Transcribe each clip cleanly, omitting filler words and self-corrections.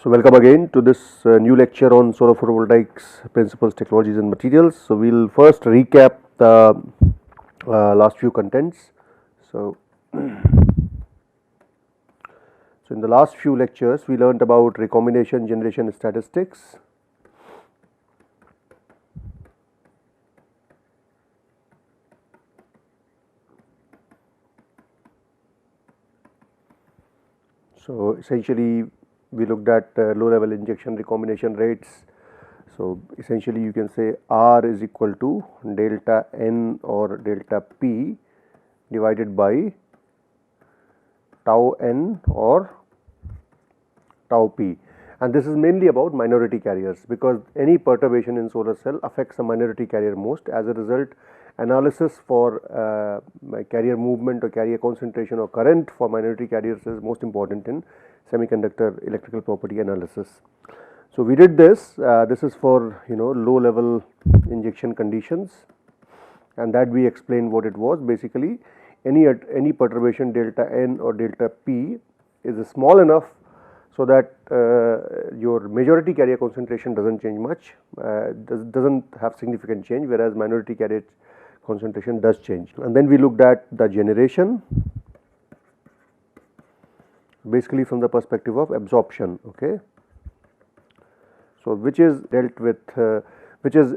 So welcome again to this new lecture on solar photovoltaics principles, technologies and materials. So we will first recap the last few contents. So in the last few lectures we learned about recombination, generation statistics. So essentially we looked at low level injection recombination rates. So essentially you can say R is equal to delta N or delta P divided by tau N or tau P, and this is mainly about minority carriers, because any perturbation in solar cell affects a minority carrier most. As a result, analysis for carrier movement or carrier concentration or current for minority carriers is most important in semiconductor electrical property analysis. So we did this. This is for low level injection conditions, and that we explained what it was. Basically, any perturbation delta N or delta P is small enough so that your majority carrier concentration doesn't change much, doesn't have significant change, whereas minority carrier concentration does change. And then we looked at the generation, basically from the perspective of absorption. Okay, so which is dealt with, which is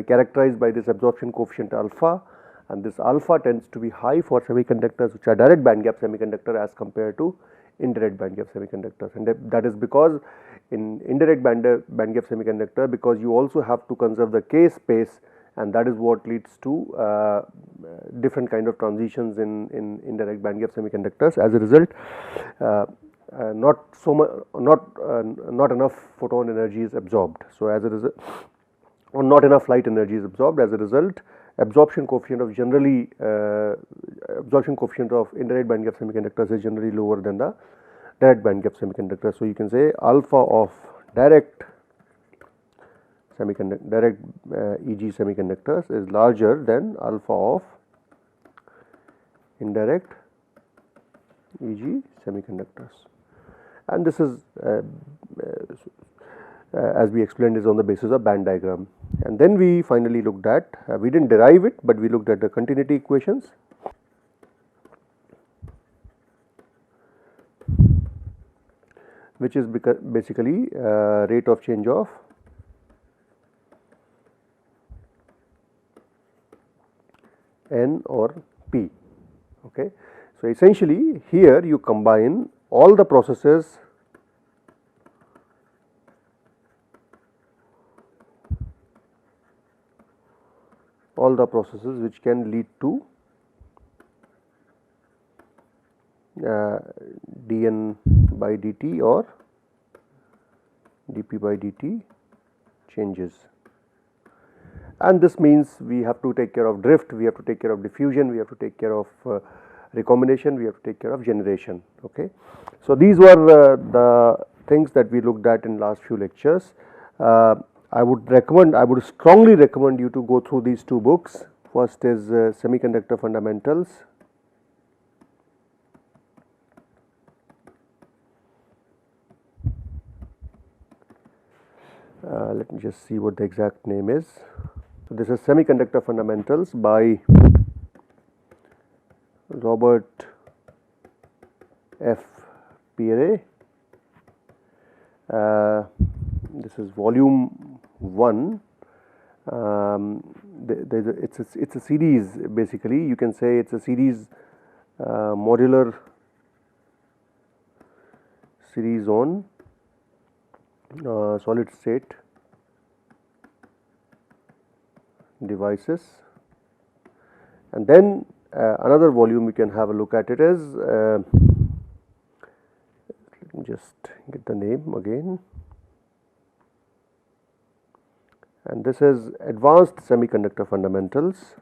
characterized by this absorption coefficient alpha, and this alpha tends to be high for semiconductors which are direct bandgap semiconductor as compared to indirect bandgap semiconductors, and that is because in indirect bandgap semiconductor, because you also have to conserve the K space, and that is what leads to different kind of transitions in indirect bandgap semiconductors. As a result, not enough photon energy is absorbed. So as a result, or not enough light energy is absorbed. As a result, absorption coefficient of indirect bandgap semiconductors is generally lower than the direct bandgap semiconductors. So you can say alpha of direct EG semiconductors is larger than alpha of indirect EG semiconductors, and this is as we explained, is on the basis of band diagram. And then we finally looked at, we didn't derive it, but we looked at the continuity equations, which is basically rate of change of N or P. Okay. So essentially here you combine all the processes which can lead to dN by dt or dP by dt changes, and this means we have to take care of drift, we have to take care of diffusion, we have to take care of recombination, we have to take care of generation. Okay. So these were the things that we looked at in last few lectures. I would strongly recommend you to go through these two books. First is Semiconductor Fundamentals, let me just see what the exact name is. So this is Semiconductor Fundamentals by Robert F. Pierre. This is volume 1. It's a series, basically. You can say it's a series, modular series on solid state devices. And then another volume you can have a look at it is, let me just get the name again, and this is Advanced Semiconductor Fundamentals.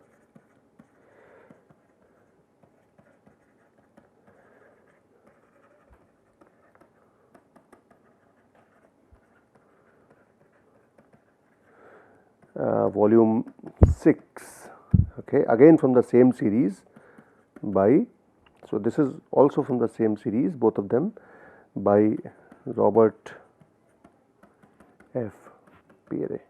Volume 6, okay, again from the same series by, so this is also from the same series, both of them by Robert F P array.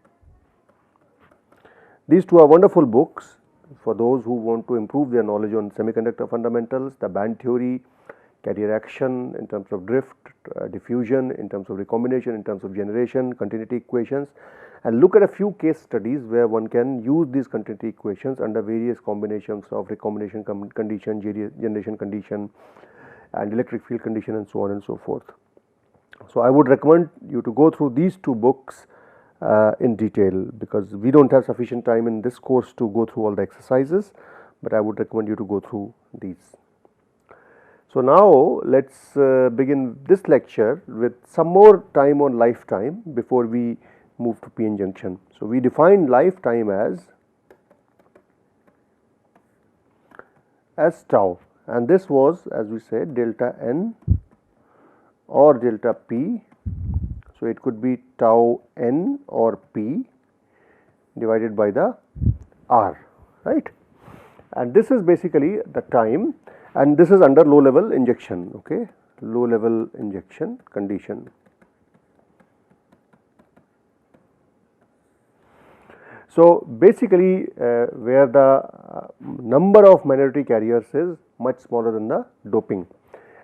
These two are wonderful books for those who want to improve their knowledge on semiconductor fundamentals, the band theory, carrier action in terms of drift, diffusion, in terms of recombination, in terms of generation, continuity equations, and look at a few case studies where one can use these continuity equations under various combinations of recombination condition, generation condition, and electric field condition, and so on and so forth. So, I would recommend you to go through these two books in detail, because we do not have sufficient time in this course to go through all the exercises, but I would recommend you to go through these. So, now let us begin this lecture with some more time on lifetime before we move to p-n junction. So, we define lifetime as tau, and this was, as we said, delta n or delta p. So, it could be tau n or p divided by the r, right, and this is basically the time, and this is under low level injection, okay, low level injection condition. So, basically where the number of minority carriers is much smaller than the doping,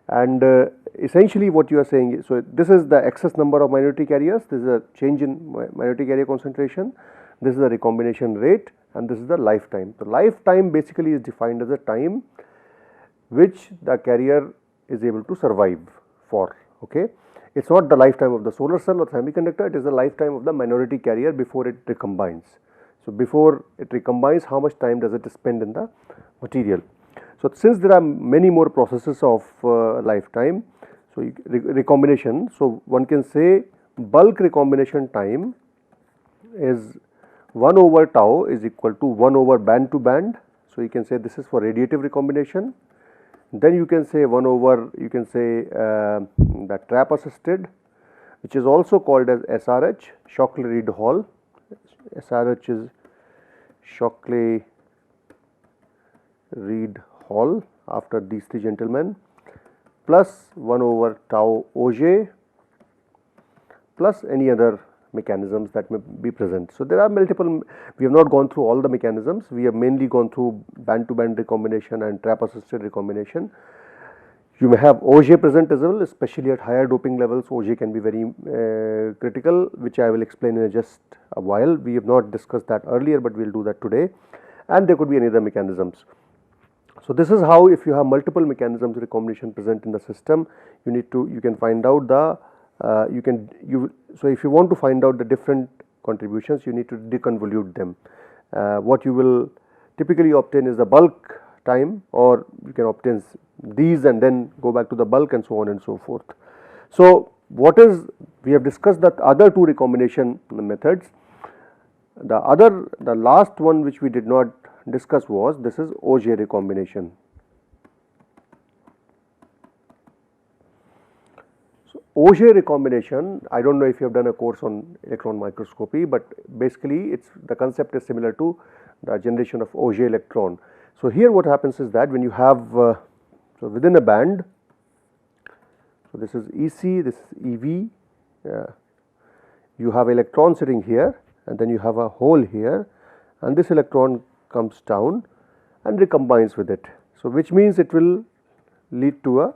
and essentially what you are saying is, so this is the excess number of minority carriers, this is a change in minority carrier concentration, this is the recombination rate, and this is the lifetime. So, lifetime basically is defined as a time which the carrier is able to survive for, okay. It is not the lifetime of the solar cell or semiconductor, it is the lifetime of the minority carrier before it recombines. So, before it recombines, how much time does it spend in the material. So, since there are many more processes of lifetime, so recombination, so one can say bulk recombination time is 1 over tau is equal to 1 over band to band. So, you can say this is for radiative recombination, then you can say 1 over, you can say the trap assisted, which is also called as SRH, Shockley-Reed-Hall. SRH is Shockley-Reed-Hall after these three gentlemen, plus 1 over tau Auger plus any other mechanisms that may be present. So, there are multiple, we have not gone through all the mechanisms, we have mainly gone through band to band recombination and trap assisted recombination. You may have Auger present as well, especially at higher doping levels. Auger can be very critical, which I will explain in just a while. We have not discussed that earlier, but we will do that today, and there could be any other mechanisms. So, this is how, if you have multiple mechanisms recombination present in the system, you can find out the so if you want to find out the different contributions, you need to deconvolute them. What you will typically obtain is the bulk time, or you can obtain these and then go back to the bulk, and so on and so forth. So, we have discussed the other two recombination methods. The last one which we did not discuss was, this is Auger recombination. So, Auger recombination, I do not know if you have done a course on electron microscopy, but basically the concept is similar to the generation of Auger electron. So, here what happens is that when you have so within a band, so this is EC, this is EV, you have electron sitting here, and then you have a hole here, and this electron comes down and recombines with it. So, which means it will lead to a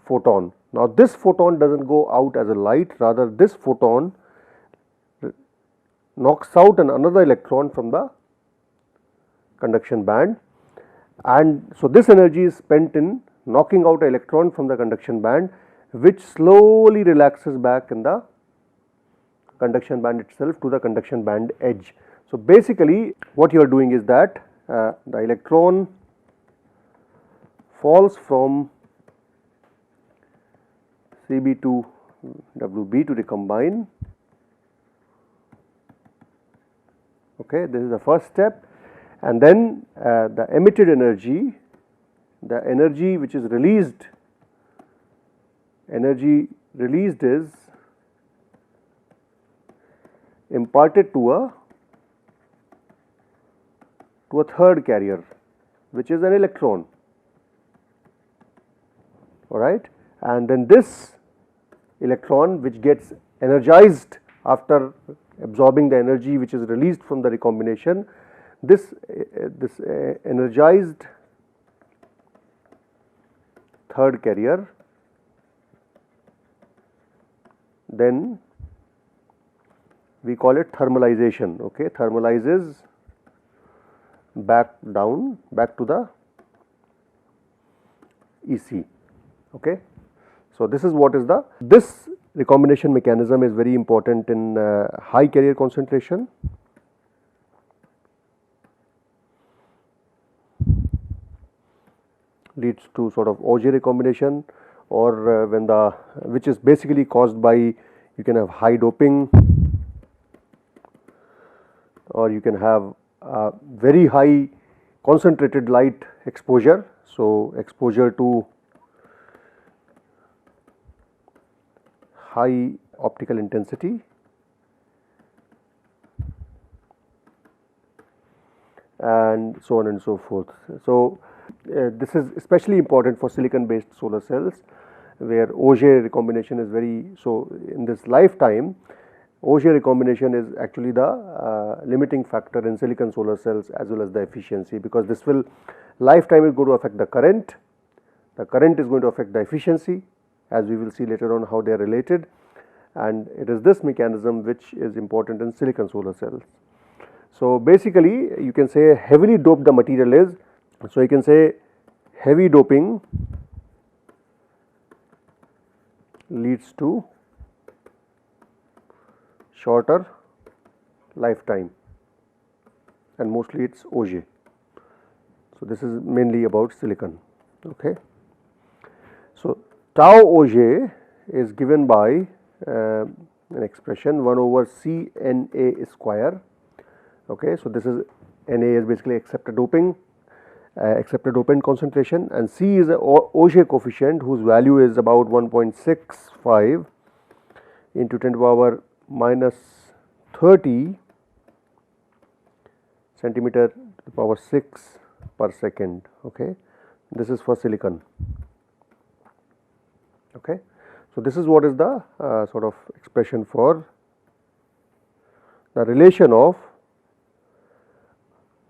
photon. Now, this photon does not go out as a light, rather this photon knocks out another electron from the conduction band, and so this energy is spent in knocking out an electron from the conduction band, which slowly relaxes back in the conduction band itself to the conduction band edge. So, basically what you are doing is that the electron falls from Cb to Wb to recombine. Okay, this is the first step, and then the emitted energy, the energy which is released, is imparted to a third carrier, which is an electron, all right, and then this electron, which gets energized after absorbing the energy which is released from the recombination, this energized third carrier then we call it thermalization. Okay, thermalizes back down, back to the EC. Okay, so this is what is this recombination mechanism is very important in high carrier concentration. Leads to sort of Auger recombination, or when which is basically caused by, you can have high doping, or you can have very high concentrated light exposure. So, exposure to high optical intensity and so on and so forth. So, this is especially important for silicon based solar cells, where Auger recombination is very, so in this lifetime Auger recombination is actually the limiting factor in silicon solar cells as well as the efficiency, because this will lifetime is going to affect the current is going to affect the efficiency, as we will see later on how they are related, and it is this mechanism which is important in silicon solar cells. So, basically you can say heavily doped the material is, so you can say heavy doping leads to shorter lifetime, and mostly it is Auger. So, this is mainly about silicon. Okay. So, tau Auger is given by an expression 1 over C Na square. Okay. So, this is Na is basically accepted doping, accepted dopant concentration, and C is a Auger coefficient whose value is about 1.65 into 10 to the power minus 30 centimeter to the power 6 per second. Okay. This is for silicon. Okay. So, this is what is the sort of expression for the relation of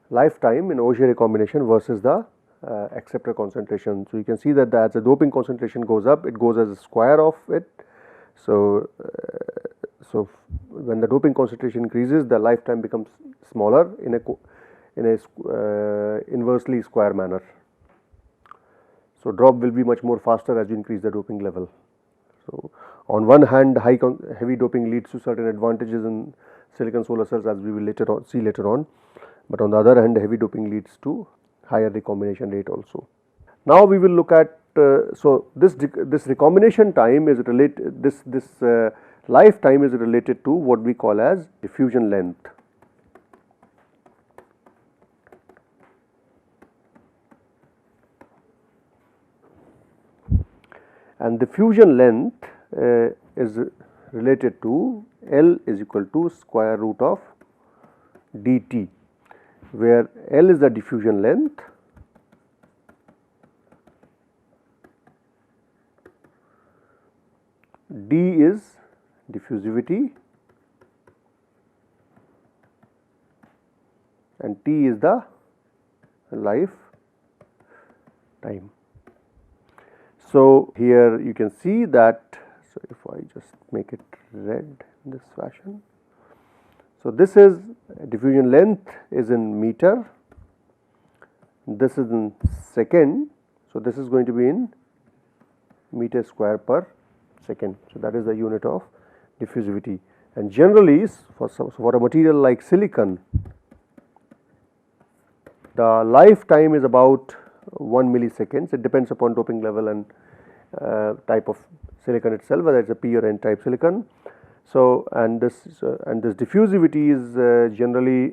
lifetime in Auger recombination versus the acceptor concentration. So, you can see that as the doping concentration goes up, it goes as a square of it. So, when the doping concentration increases, the lifetime becomes smaller in a inversely square manner. So, drop will be much more faster as you increase the doping level. So, on one hand, heavy doping leads to certain advantages in silicon solar cells, as we will see later on, but on the other hand, heavy doping leads to higher recombination rate also. Now, we will look at so this recombination time is related, this lifetime is related to what we call as diffusion length. And diffusion length is related to L is equal to square root of dt, where L is the diffusion length, d is diffusivity, and t is the life time. So, here you can see that, so if I just make it red in this fashion. So, this is diffusion length is in meter, this is in second. So, this is going to be in meter square per second. So, that is the unit of diffusivity, and generally for a material like silicon, the lifetime is about 1 milliseconds. It depends upon doping level and type of silicon itself, whether it is a P or N type silicon. So, and this diffusivity is generally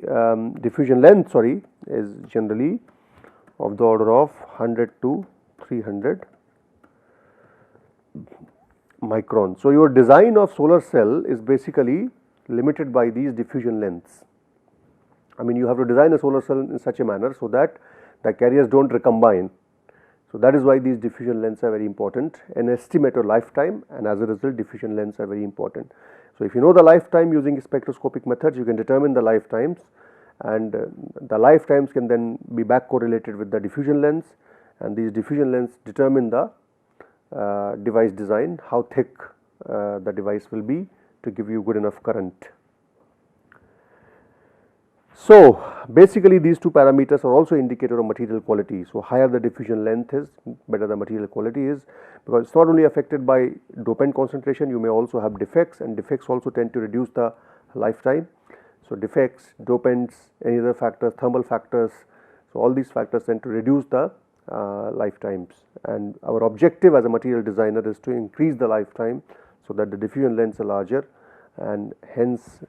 diffusion length is generally of the order of 100 to 300 micron. So, your design of solar cell is basically limited by these diffusion lengths. I mean, you have to design a solar cell in such a manner so that the carriers do not recombine. So, that is why these diffusion lengths are very important, an estimate of lifetime, and as a result diffusion lengths are very important. So, if you know the lifetime using spectroscopic methods, you can determine the lifetimes, and the lifetimes can then be back correlated with the diffusion lengths, and these diffusion lengths determine the device design, how thick the device will be to give you good enough current. So, basically these two parameters are also indicator of material quality. So, higher the diffusion length is, better the material quality is, because it is not only affected by dopant concentration, you may also have defects, and defects also tend to reduce the lifetime. So, defects, dopants, any other factors, thermal factors, so all these factors tend to reduce the lifetimes, and our objective as a material designer is to increase the lifetime so that the diffusion lengths are larger, and hence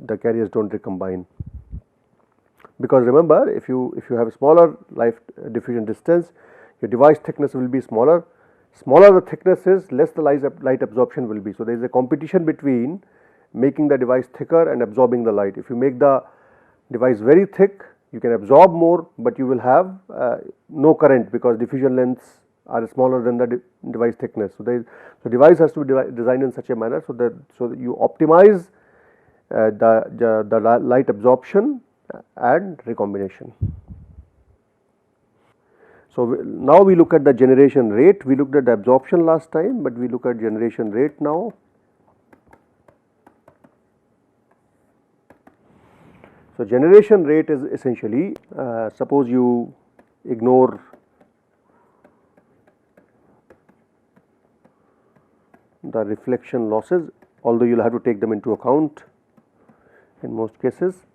the carriers do not recombine. Because remember, if you have a smaller diffusion distance, your device thickness will be smaller. Smaller the thickness is, less the light absorption will be. So, there is a competition between making the device thicker and absorbing the light. If you make the device very thick, you can absorb more, but you will have no current, because diffusion lengths are smaller than the device thickness. So, the device has to be designed in such a manner so that you optimize the light absorption and recombination. So, now we look at the generation rate. We looked at the absorption last time, but we look at generation rate now. So, generation rate is essentially, suppose you ignore the reflection losses, although you will have to take them into account in most cases.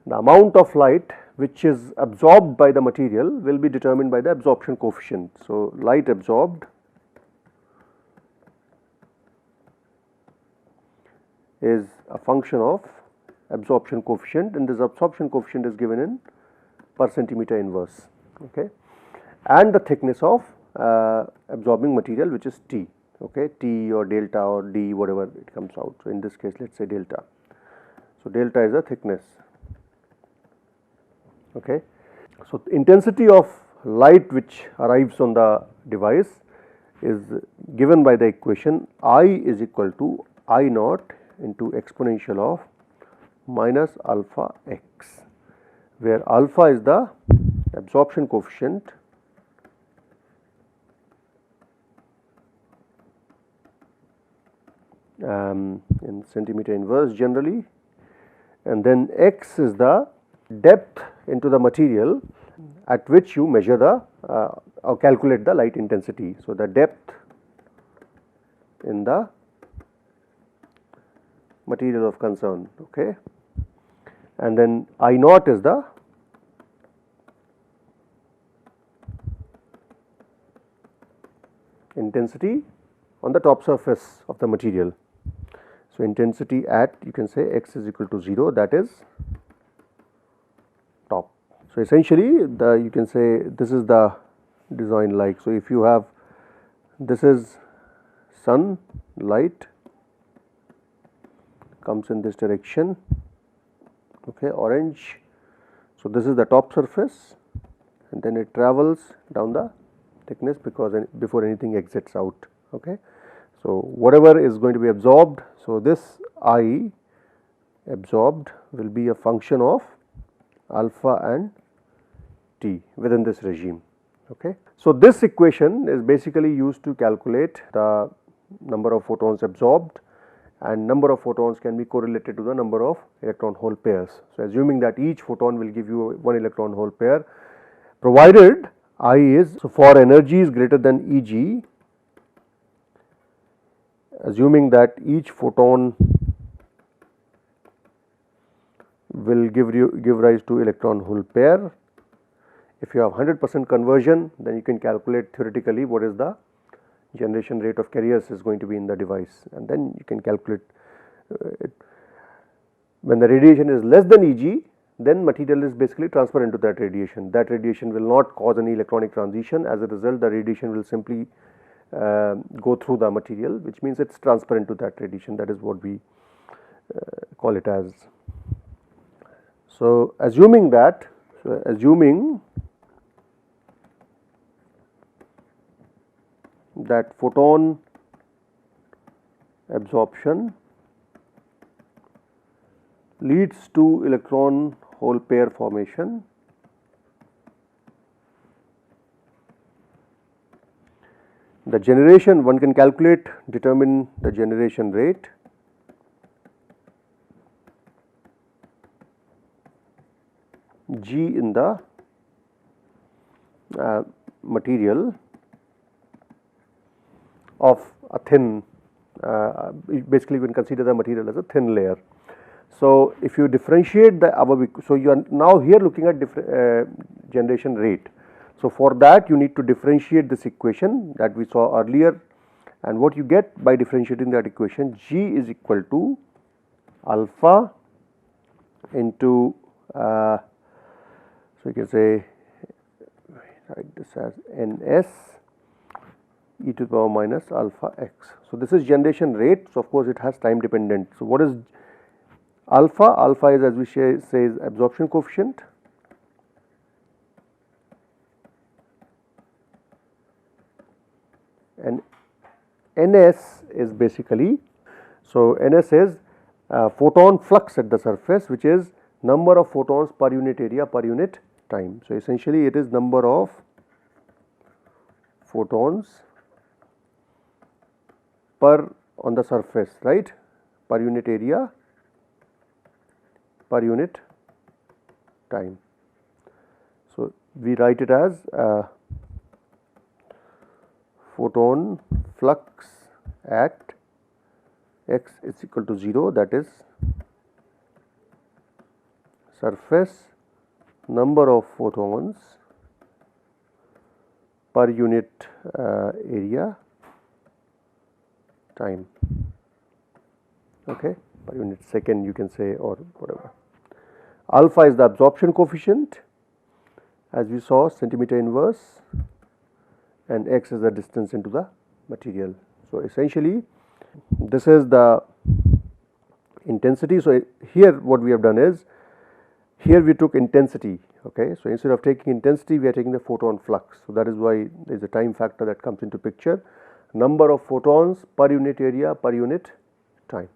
The amount of light which is absorbed by the material will be determined by the absorption coefficient. So, light absorbed is a function of absorption coefficient, and this absorption coefficient is given in per centimeter inverse, okay, and the thickness of absorbing material, which is T, okay, T or delta or D, whatever it comes out. So, in this case let us say delta. So, delta is the thickness, okay. So, intensity of light which arrives on the device is given by the equation I is equal to I naught into exponential of minus alpha x, where alpha is the absorption coefficient in centimeter inverse generally, and then x is the depth into the material at which you measure the or calculate the light intensity. So, the depth in the material of concern, okay, and then I naught is the intensity on the top surface of the material. So, intensity at, you can say x is equal to 0, that is top. So, essentially you can say this is the design like. So, if you have, this is sun light comes in this direction, okay, orange. So, this is the top surface, and then it travels down the thickness because before anything exits out, okay. So, whatever is going to be absorbed, so this I absorbed will be a function of alpha and T within this regime, okay. So, this equation is basically used to calculate the number of photons absorbed, and number of photons can be correlated to the number of electron hole pairs. So, assuming that each photon will give you one electron hole pair, provided I is, so for energy is greater than Eg, assuming that each photon will give rise to electron hole pair. If you have 100% conversion, then you can calculate theoretically what is the generation rate of carriers is going to be in the device, and then you can calculate it. When the radiation is less than Eg, then material is basically transparent to that radiation. That radiation will not cause any electronic transition. As a result, the radiation will simply go through the material, which means it is transparent to that radiation. That is what we call it as. So, assuming that, that photon absorption leads to electron hole pair formation. The generation, one can calculate, determine the generation rate. G in the material of a thin, basically we can consider the material as a thin layer. So, if you differentiate the above, so you are now here looking at generation rate. So, for that you need to differentiate this equation that we saw earlier, and what you get by differentiating that equation, G is equal to alpha into, so you can say, write this as Ns e to the power minus alpha x. So, this is generation rate. So, of course, it has time dependent. So, what is alpha? Alpha is, as we say is absorption coefficient, and Ns is basically, so Ns is photon flux at the surface, which is number of photons per unit area per unit time. So, essentially it is number of photons per on the surface, right, per unit area per unit time. So, we write it as photon flux at x is equal to 0, that is surface number of photons per unit area time, okay, per unit second you can say, or whatever. Alpha is the absorption coefficient, as we saw, centimeter inverse, and x is the distance into the material. So, essentially this is the intensity. So, here what we have done is, here we took intensity, okay. So, instead of taking intensity we are taking the photon flux. So, that is why there is a time factor that comes into picture, number of photons per unit area per unit time.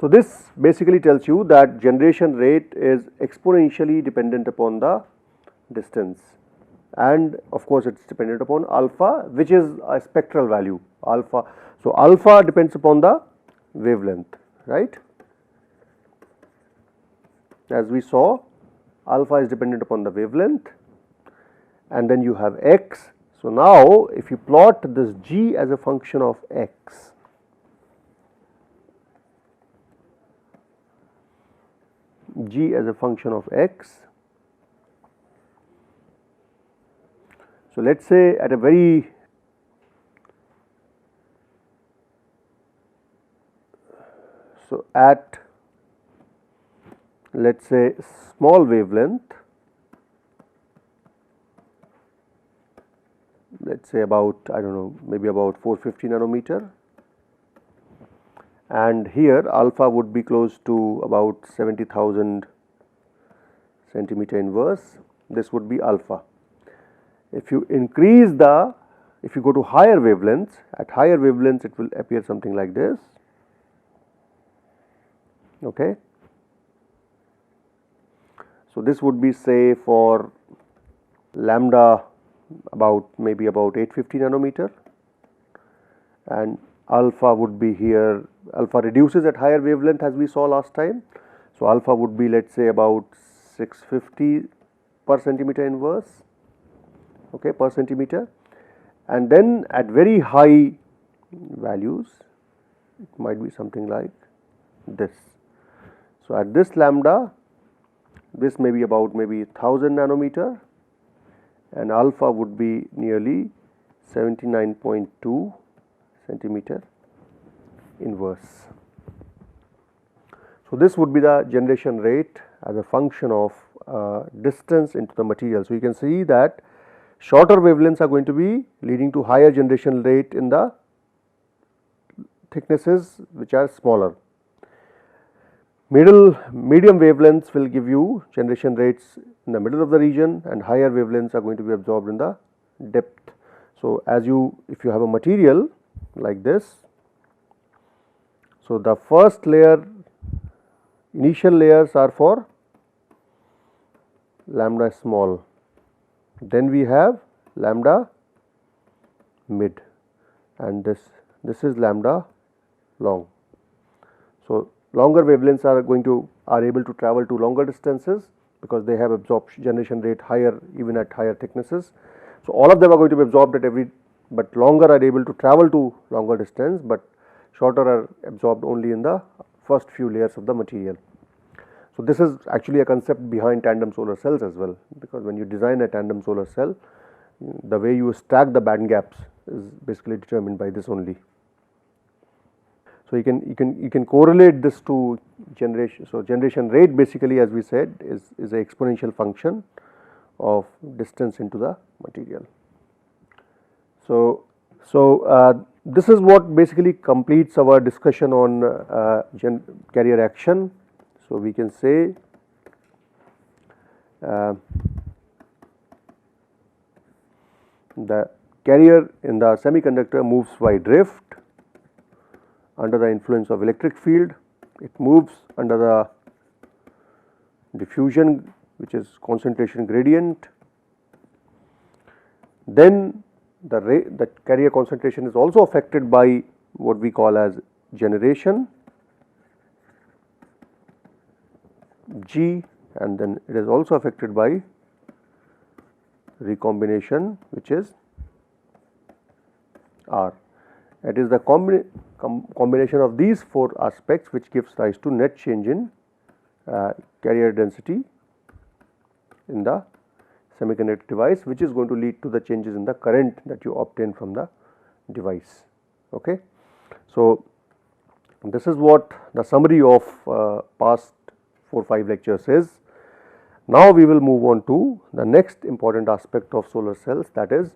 So, this basically tells you that generation rate is exponentially dependent upon the distance, and of course, it is dependent upon alpha, which is a spectral value alpha. So, alpha depends upon the wavelength, right. As we saw, alpha is dependent upon the wavelength, and then you have x. So, now if you plot this G as a function of x, G as a function of x. So, let us say at a very at let us say small wavelength, let us say about, I do not know, maybe about 450 nanometer, and here alpha would be close to about 70,000 centimeter inverse. This would be alpha. If you increase the, if you go to higher wavelengths, at higher wavelengths it will appear something like this, okay. So, this would be, say, for lambda about maybe about 850 nanometer, and alpha would be here, alpha reduces at higher wavelength as we saw last time. So, alpha would be, let us say, about 650 per centimeter inverse, okay, per centimeter, and then at very high values it might be something like this. So, at this lambda, this may be about maybe 1000 nanometer, and alpha would be nearly 79.2 centimeter inverse. So, this would be the generation rate as a function of distance into the material. So, you can see that shorter wavelengths are going to be leading to higher generation rate in the thicknesses which are smaller. Medium wavelengths will give you generation rates in the middle of the region, and higher wavelengths are going to be absorbed in the depth. So, as you, if you have a material like this, So, the first layer, initial layers are for lambda small, then we have lambda mid, and this is lambda long. So, longer wavelengths are able to travel to longer distances because they have absorption generation rate higher even at higher thicknesses. So, all of them are going to be absorbed at but longer are able to travel to longer distance, but shorter are absorbed only in the first few layers of the material. So, this is actually a concept behind tandem solar cells as well, because when you design a tandem solar cell, the way you stack the band gaps is basically determined by this only. So, you can correlate this to generation. So, generation rate basically, as we said, is an exponential function of distance into the material. So, this is what basically completes our discussion on carrier action. So, we can say the carrier in the semiconductor moves by drift under the influence of electric field. It moves under the diffusion, which is concentration gradient. Then the carrier concentration is also affected by what we call as generation G, and then it is also affected by recombination, which is R. It is the combination of these four aspects which gives rise to net change in carrier density in the semiconductor device, which is going to lead to the changes in the current that you obtain from the device. Okay. So, this is what the summary of past 4-5 lectures is. Now, we will move on to the next important aspect of solar cells, that is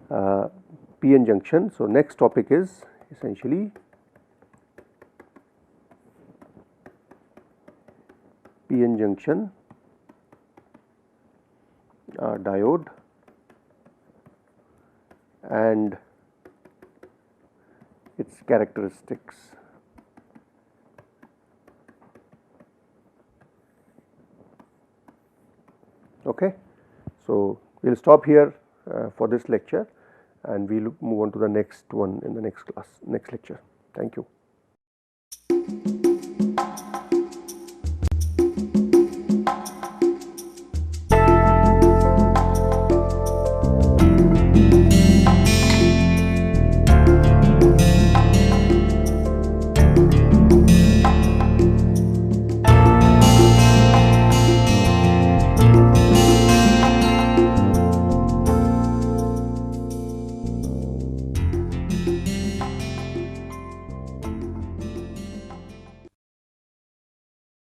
PN junction. So, next topic is essentially PN junction diode and its characteristics. Okay. So, we will stop here for this lecture, and we will move on to the next one in the next class, next lecture. Thank you.